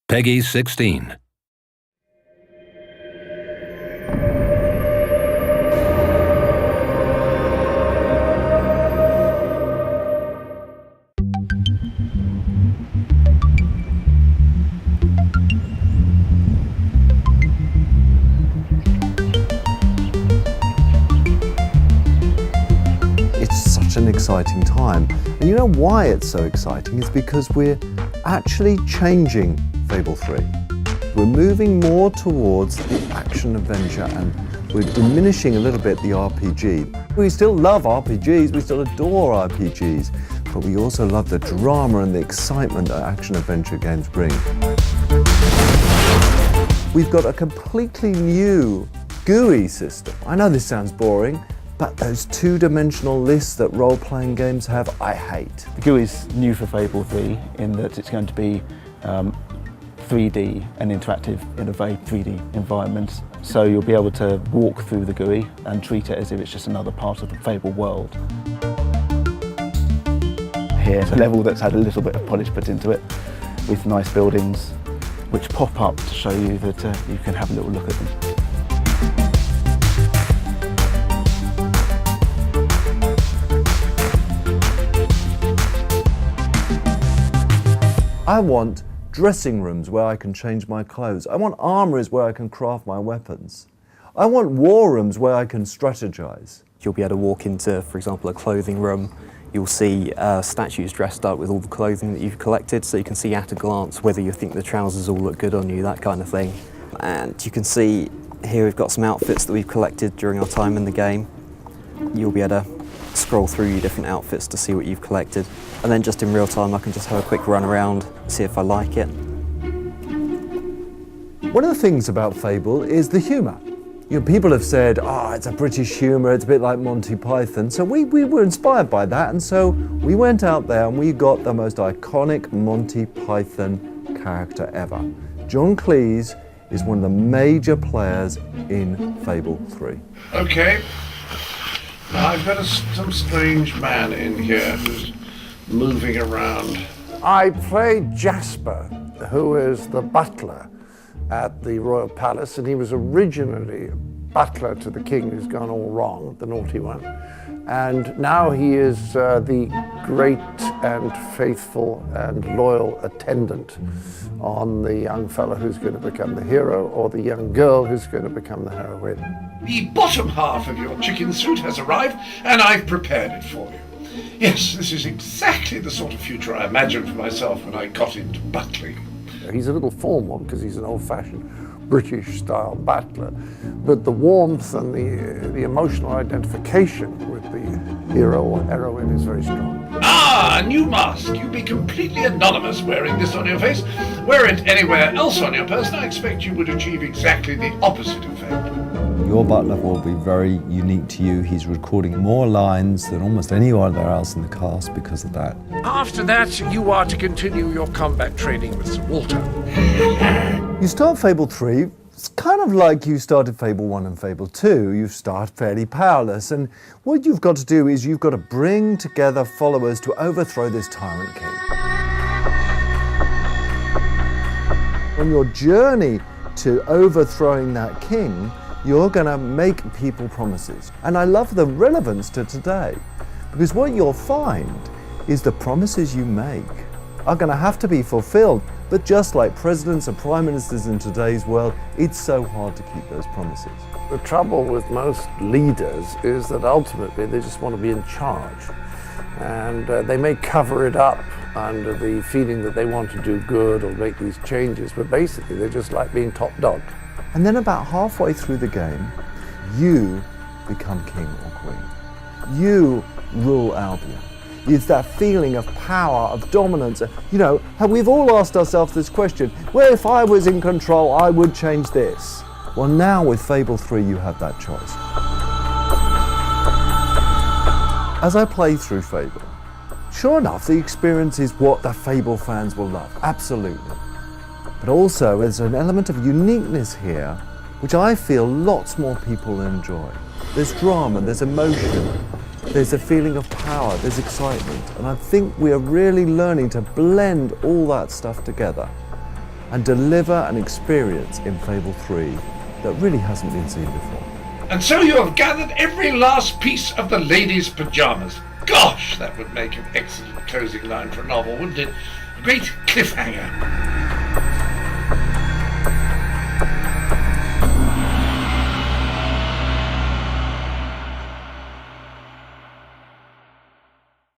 Peggy 16. It's such an exciting time. And you know why it's so exciting? It's because we're actually changing Fable 3. We're moving more towards the action-adventure and we're diminishing a little bit the RPG. We still love RPGs, we still adore RPGs, but we also love the drama and the excitement that action-adventure games bring. We've got a completely new GUI system. I know this sounds boring, but those two-dimensional lists that role-playing games have, I hate. The GUI is new for Fable 3 in that it's going to be 3D and interactive in a very 3D environment. So you'll be able to walk through the GUI and treat it as if it's just another part of the Fable world. Here's a level that's had a little bit of polish put into it with nice buildings which pop up to show you that you can have a little look at them. I want dressing rooms where I can change my clothes. I want armories where I can craft my weapons. I want war rooms where I can strategize. You'll be able to walk into, for example, a clothing room. You'll see statues dressed up with all the clothing that you've collected, so you can see at a glance whether you think the trousers all look good on you, that kind of thing. And you can see here we've got some outfits that we've collected during our time in the game. You'll be able to scroll through your different outfits to see what you've collected. And then just in real time I can just have a quick run around, see if I like it. One of the things about Fable is the humour. You know, people have said, it's a British humour, it's a bit like Monty Python. So we were inspired by that, and so we went out there and we got the most iconic Monty Python character ever. John Cleese is one of the major players in Fable 3. Okay. Now I've got some strange man in here who's moving around. I played Jasper, who is the butler at the Royal Palace, and he was originally butler to the king who's gone all wrong, the naughty one. And now he is the great and faithful and loyal attendant on the young fellow who's going to become the hero, or the young girl who's going to become the heroine. The bottom half of your chicken suit has arrived, and I've prepared it for you. Yes, this is exactly the sort of future I imagined for myself when I got into butling. He's a little formal because he's an old-fashioned British-style butler, but the warmth and the emotional identification with the hero or heroine is very strong. Ah, a new mask. You'd be completely anonymous wearing this on your face. Wear it anywhere else on your person, I expect you would achieve exactly the opposite effect. Your butler will be very unique to you. He's recording more lines than almost anyone else in the cast because of that. After that, you are to continue your combat training with Sir Walter. You start Fable 3, it's kind of like you started Fable 1 and Fable 2. You start fairly powerless, and what you've got to do is you've got to bring together followers to overthrow this tyrant king. On your journey to overthrowing that king, you're going to make people promises. And I love the relevance to today, because what you'll find is the promises you make are going to have to be fulfilled. But just like presidents and prime ministers in today's world, it's so hard to keep those promises. The trouble with most leaders is that ultimately they just want to be in charge. And they may cover it up under the feeling that they want to do good or make these changes, but basically they just like being top dog. And then about halfway through the game, you become king or queen. You rule Albion. It's that feeling of power, of dominance. You know, we've all asked ourselves this question, well, if I was in control, I would change this. Well, now with Fable 3, you have that choice. As I play through Fable, sure enough, the experience is what the Fable fans will love, absolutely. But also, there's an element of uniqueness here, which I feel lots more people enjoy. There's drama, there's emotion, there's a feeling of power, there's excitement. And I think we are really learning to blend all that stuff together. and deliver an experience in Fable 3 that really hasn't been seen before. And so you have gathered every last piece of the lady's pyjamas. Gosh, that would make an excellent closing line for a novel, wouldn't it? A great cliffhanger.